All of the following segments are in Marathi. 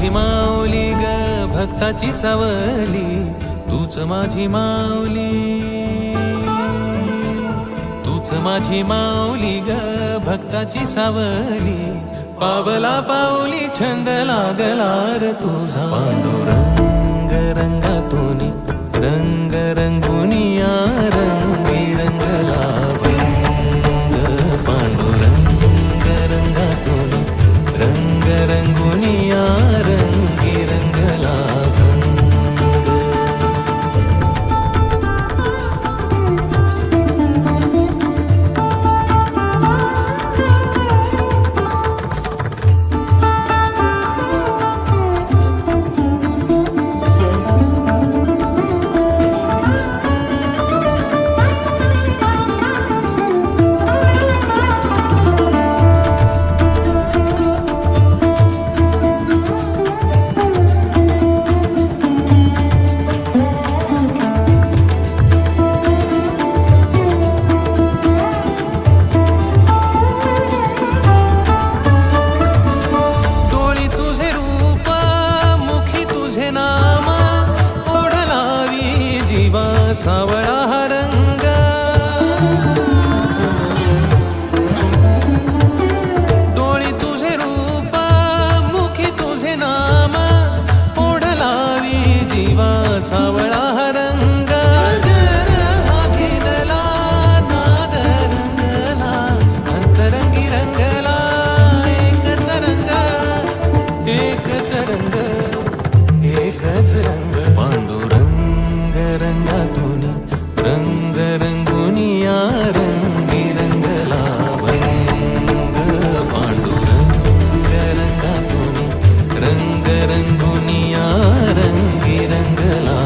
माझी माऊली ग भक्ताची सावली, तूच माझी माऊली, तूच माझी माऊली ग भक्ताची सावली. पावला पाऊली छंद लागला रे तुझा, पांडुरंग रंगातून रंग रंगुनिया रंगी रंगला भंग. पांडुरंग रंगातून रंग रंगुनिया रंगी रंगला भंग. सावळा हा रंग, डोळी तुझे रूप मुखी तुझे नाम, ओढ लावी जीवा सावळा हा रंग. हा भिनला नाद रंगला, अंतरंगी रंगला एकच रंग, एकच रंग, एकच रंग. पांडुरंग रंगातून रंग रंगुनिया रंगी रंगला भंग. पांडुरंग रंगातून रंग रंगुनिया रंगी रंगला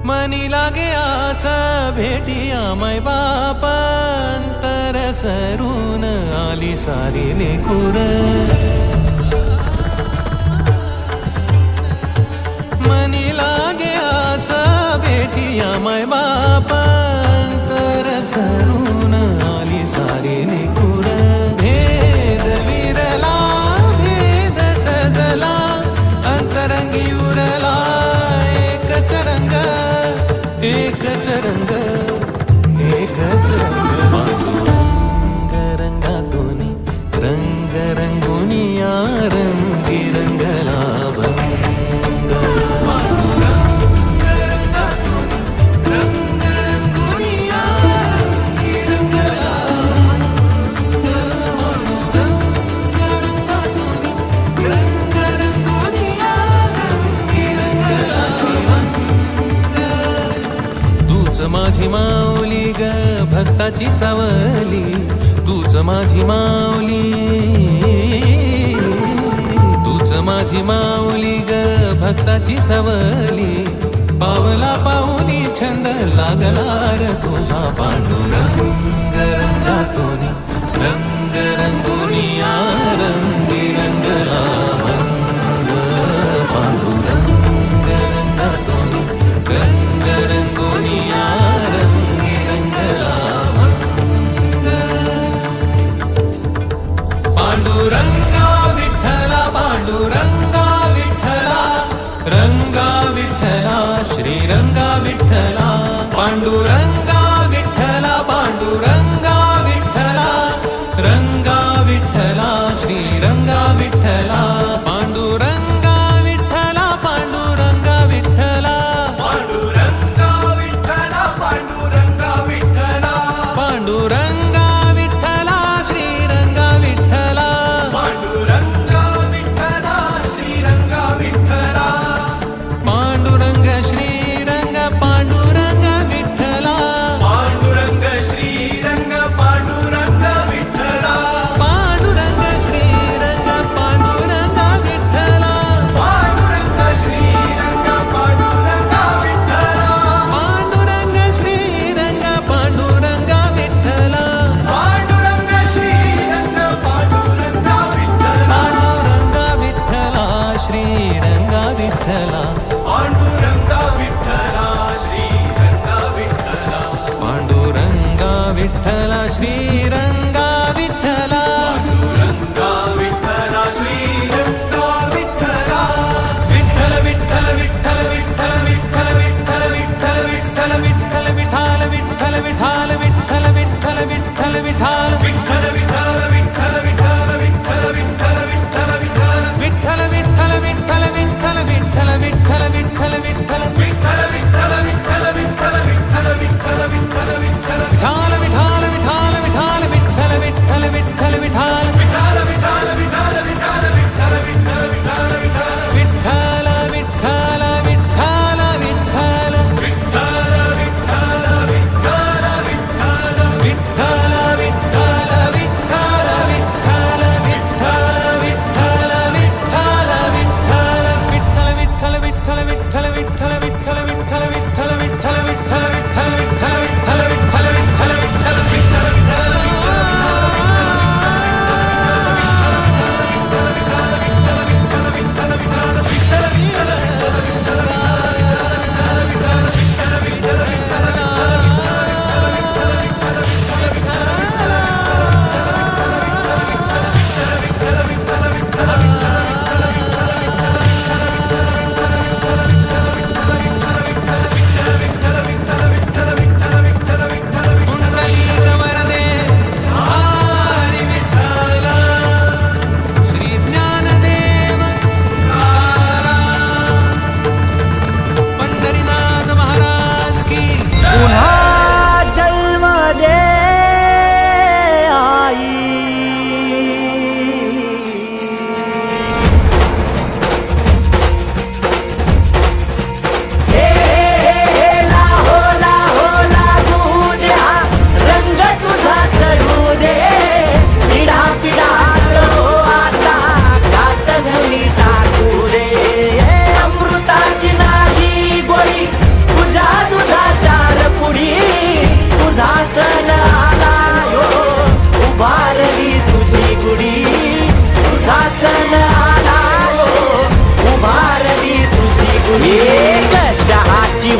मनी लागे आस भेटिया मै बाप, अंतर सरून आली सारी लेकुर. मनी लागे आस भेटिया मै बाप, अंतर सरून आली सारी लेकुर. भेद विरला भेद सजला, अंतरंगी उरला एकच रंग, एकच रंग, एकच रंग. पांडुरंग रंगातून रंग रंगुनिया रंगी रंगला भंग. पांडुरंग रंगातून रंग रंगुनिया रंगी रंगला भंग. पांडुरंग रंगातून रंग रंगुनिया रंगी रंगला भंग. तूच माझी माऊली ग भक्ताची सावली, तूच माझी माऊली, तूच माझी माऊली ग भक्ताची सावली. पावला पाहुनी छंद लागला रे तुझा, पांडुरंग रंगातून रंग रंगुनिया रंगी रंगला भंग. पांडुरंग रंगातून रंग रंगुनिया रंगी रंगला भंग. पांडुरंगा विठ्ठला, पांडुरंगा विठ्ठला, रंगा विठ्ठला, श्रीरंगा विठ्ठला. पांडुरंगा विठ्ठला, पांडुरंगा विठ्ठला, रंगा विठ्ठला, श्रीरंगा विठ्ठला. पांडुरंगा विठ्ठला, पांडुरंगा विठ्ठला, पांडुरंगा विठ्ठला, पांडुरंगा विठ्ठला, पांडुरंगा विठ्ठला, श्रीरंगा विठ्ठला. पांडुरंगा विठ्ठला, श्रीरंगा विठ्ठला. पांडुरंग श्रीरंग पांडुरंग विठ्ठला.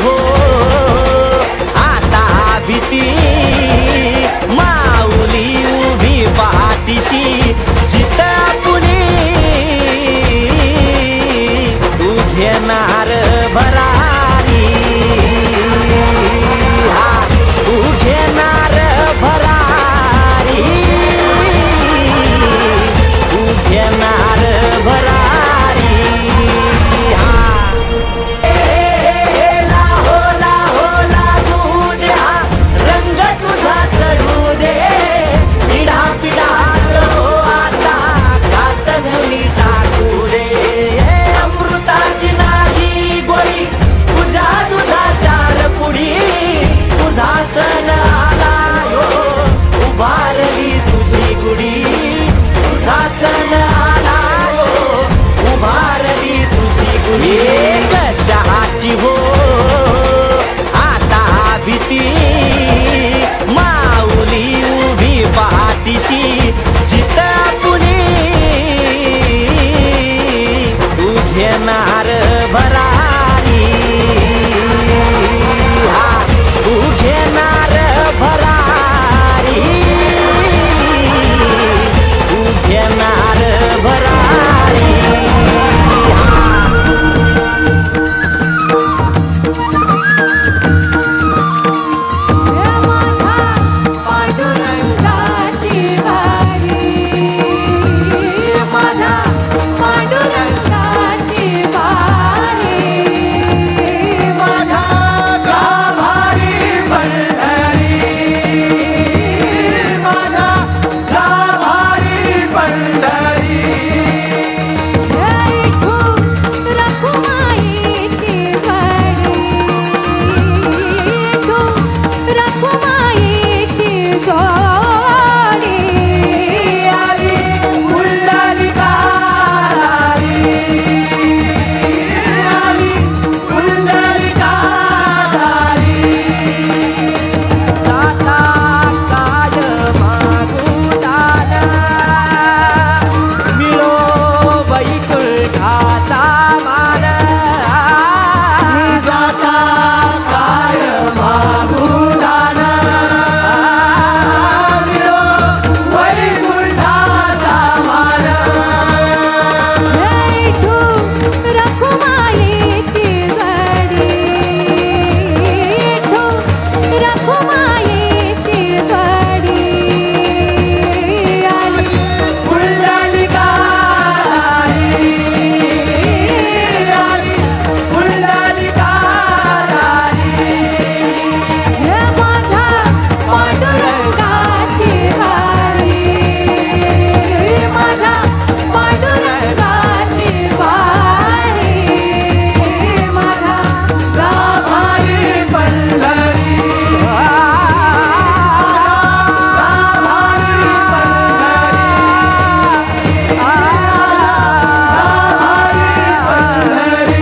हो आता भीती माऊली उभी पाठीशी जिता पुणे तू घेणार भरारी हा तू घेणार भरारी तू घेणार भरारी हा लाहो लाहो लागू द्या रंग तुझा चढू दे पिढा पिढा हो आता कात धुनी टाकू दे अमृताची नाही गोळी तुझ्या दुधाचार पुढी तुझा सण आला यो उभारली तुझी गुढी तुझा सण आला यो उभारली तुझी गुढी कशाची हो आता भीती माऊली उभी पाठीशी जिता पुणे तू घेणार भरारी हा तू घेणार भरारी तू घेणार भरारी हा पांडुरंगाची वारी माझा पांडुरंगाची वारी माझा गाभारी पंढरी माझा गाभारी पंढरी ऐकू रखुमाईची वारी ऐकू रखुमाईची जोडी आली कुंडलिका आली कुंडलिका आली दाता काय मागुदान मिळो वैकुंठाचा मान जाता काय मागुदान मिळो वैकुंठाचा मान ऐकू रखुमाईची वारी ऐकू रखुमाईची वारी आली कुंडलिका आली कुंडलिका आली माझा पांडुरंगाची वारी माझा पांडुरंगाची वारी माझा गाभारी पंढरी गाभारी पंढरी गाभारी पंढरी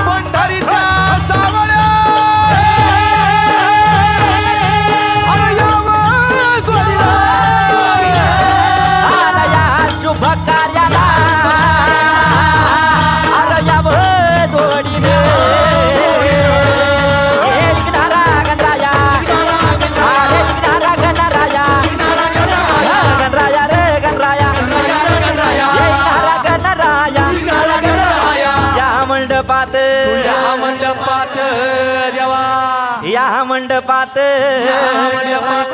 पंढरीच्या सावळ्या शुभ कार्याला आलयाव जोडीने इकणारा गणराया अरे इकणारा गणराया गणराया रे गणराया इकणारा गणराया या मंडपात मंडपात देवा या मंडपात मंडपात